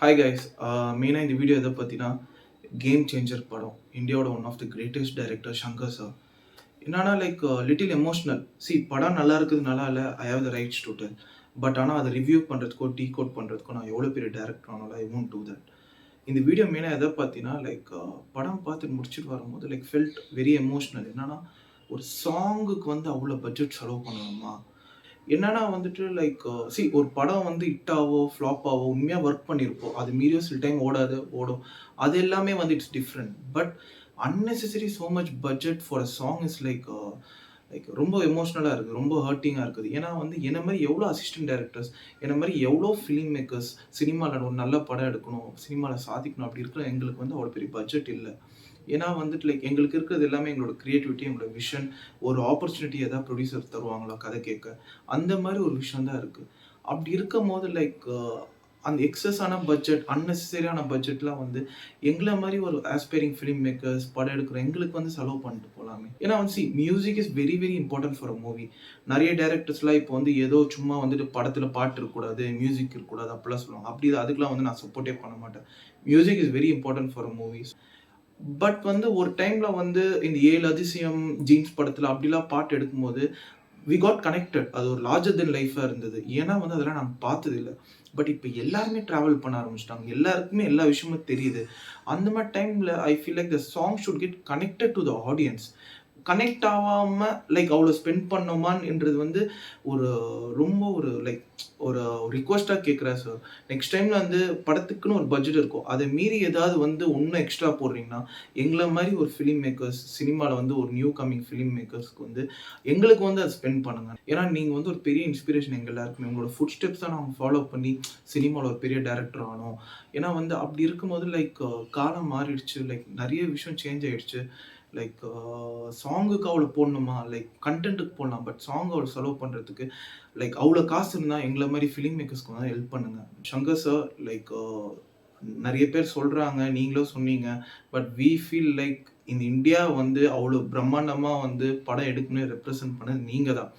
Hi guys. மெயினாக இந்த video எதை பற்றினா கேம் சேஞ்சர் படம். இந்தியாவோட one of the greatest director Shankar sir. என்னன்னா லிட்டில் எமோஷ்னல். படம் நல்லா இருக்குது நல்லா இல்லை, I have the rights to tell. But ஆனால் அதை ரிவ்யூ பண்ணுறதுக்கோ கோட் பண்ணுறதுக்கோ நான் எவ்வளோ பெரிய டேரக்டர் ஆனாலும் ஐ ஒன்ட் டூ தட். இந்த வீடியோ மெயினாக எதை பார்த்தீங்கன்னா படம் பார்த்து முடிச்சுட்டு வரும்போது ஃபெல்ட் வெரி எமோஷ்னல். என்னன்னா ஒரு சாங்குக்கு வந்து அவ்வளோ பட்ஜெட் செலவு பண்ணணுமா? என்னன்னா வந்துட்டு ஒரு படம் வந்து ஹிட்டாவோ ஃப்ளாப்பாவோ உண்மையாக ஒர்க் பண்ணியிருப்போம். அது மீறியும் சில டைம் ஓடாது, ஓடும். அது எல்லாமே வந்து it's different. But unnecessary so much budget for a song is ரொம்ப எமோஷ்னலாக இருக்குது, ரொம்ப ஹர்ட்டிங்காக இருக்குது. ஏன்னா வந்து என்ன மாதிரி எவ்வளோ அசிஸ்டன்ட் டைரக்டர்ஸ், என்ன மாதிரி எவ்வளோ ஃபிலிம் மேக்கர்ஸ் சினிமாவில் ஒரு நல்ல படம் எடுக்கணும், சினிமாவில் சாதிக்கணும் அப்படி இருக்கிற எங்களுக்கு வந்து அவ்வளோ பெரிய பட்ஜெட் இல்லை. ஏன்னா வந்துட்டு எங்களுக்கு இருக்கிறது எல்லாமே எங்களோட கிரியேட்டிவிட்டி, எங்களோட விஷன், ஒரு ஆப்பர்ச்சுனிட்டி ஏதாவது ப்ரொடியூசர் தருவாங்களா கதை கேட்க, அந்த மாதிரி ஒரு விஷயம் தான் இருக்குது. அப்படி இருக்கும் போது அந்த எக்ஸஸான பட்ஜெட், அன்னெசரியான பட்ஜெட்லாம் வந்து எங்களை மாதிரி ஒரு ஆஸ்பைரிங் ஃபிலிம் மேக்கர்ஸ், படம் எடுக்கிற எங்களுக்கு வந்து செலவு பண்ணிட்டு போகலாமே. ஏன்னா வந்து music is very very important for a movie. நிறைய டேரக்டர்ஸ்லாம் இப்போ வந்து ஏதோ சும்மா வந்துட்டு படத்தில் பாட்டு இருக்கக்கூடாது, மியூசிக் இருக்கக்கூடாது அப்படிலாம் சொல்லுவாங்க. அப்படி அதுக்கெலாம் வந்து நான் சப்போர்ட்டே பண்ண மாட்டேன். Music is very important for a movies. But வந்து ஒரு டைம்ல வந்து இந்த 7 அதிசயம், ஜீன்ஸ் படத்துல அப்படிலாம் பாட்டு எடுக்கும்போது வி காட் கனெக்டட். அது ஒரு லார்ஜர் தென் லைஃபா இருந்தது. ஏன்னா வந்து அதெல்லாம் நாங்க பார்த்தது இல்ல. பட் இப்ப எல்லாருமே டிராவல் பண்ண ஆரம்பிச்சுட்டாங்க. எல்லாருக்குமே எல்லா விஷயமும் தெரியுது. அந்த மாரி டைம்ல I feel the song should get connected to the audience. Connect ஆவாம அவ்வளோ ஸ்பெண்ட் பண்ணோமான்றது வந்து ஒரு ரொம்ப ஒரு ரிக்வெஸ்ட்டா கேட்குறேன் சார். நெக்ஸ்ட் டைம்ல வந்து படத்துக்குன்னு ஒரு பட்ஜெட் இருக்கும். அதை மீறி ஏதாவது வந்து இன்னும் எக்ஸ்ட்ரா போடுறீங்கன்னா, எங்கள மாரி ஒரு ஃபிலிம் மேக்கர்ஸ், சினிமால வந்து ஒரு நியூ கமிங் ஃபிலிம் மேக்கர்ஸ்க்கு வந்து எங்களுக்கு வந்து அதை ஸ்பெண்ட் பண்ணுங்க. ஏன்னா நீங்க வந்து ஒரு பெரிய இன்ஸ்பிரேஷன் எங்க எல்லாருக்குமே. உங்களோட ஃபுட் ஸ்டெப்ஸ் தான் நாங்க ஃபாலோ பண்ணி சினிமால ஒரு பெரிய டைரக்டர் ஆனோம். ஏன்னா வந்து அப்படி இருக்கும்போது காலம் மாறிடுச்சு. நெறைய விஷயம் சேஞ்ச் ஆயிடுச்சு. லைக் சாங்குக்கு அவ்வளோ போடணுமா? கன்டென்ட்டுக்கு போடலாம். பட் சாங் அவ்வளோ செலவு பண்ணுறதுக்கு அவ்வளோ காசு இருந்தா எங்கள மாரி ஃபிலிம் மேக்கர்ஸ்க்கு வந்து ஹெல்ப் பண்ணுங்க. சங்கர் சார் நெறைய பேர் சொல்றாங்க, நீங்களும் சொன்னீங்க. பட் வி ஃபீல் இந்த இந்தியா வந்து அவ்வளோ பிரம்மாண்டமா வந்து படம் எடுக்கணும்னு ரெப்ரசென்ட் பண்ணது நீங்க தான்.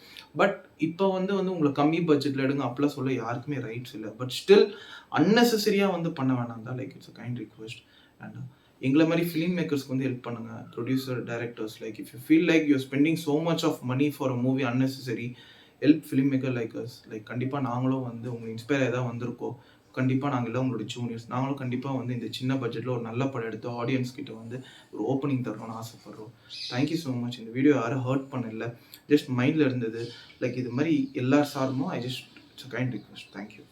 பட் இப்ப வந்து உங்கள கம்மி பட்ஜெட்ல எடுங்க அப்படிலாம் சொல்ல யாருக்குமே ரைட்ஸ் இல்ல. பட் ஸ்டில் அன்னெசரியா வந்து பண்ண வேணாம் தான். It's a kind request. And எங்கள மாரி ஃபிலிம் மேக்கர்ஸ்க்கு வந்து ஹெல்ப் பண்ணுங்க. Producer, directors if you feel you are spending so much of money for a movie unnecessary, help film maker like us. கண்டிப்பா நாங்களும் வந்து உங்களுக்கு இன்ஸ்பயர் ஆகி தான் வந்திருக்கோம். கண்டிப்பா நாங்க எல்லாம் உங்களோட ஜூனியர்ஸ். நாங்களும் கண்டிப்பா வந்து இந்த சின்ன பட்ஜெட்ல ஒரு நல்ல படம் எடுத்து ஆடியன்ஸ் கிட்ட வந்து ஒரு ஓப்பனிங் தரணும்னு ஆசைப்படுறோம். Thank you so much. இந்த வீடியோ யாரும் ஹர்ட் பண்ணல. ஜஸ்ட் மைண்ட்ல இருந்தது. இது மாரி எல்லார் சார்பும் I just it's a kind request. Thank you.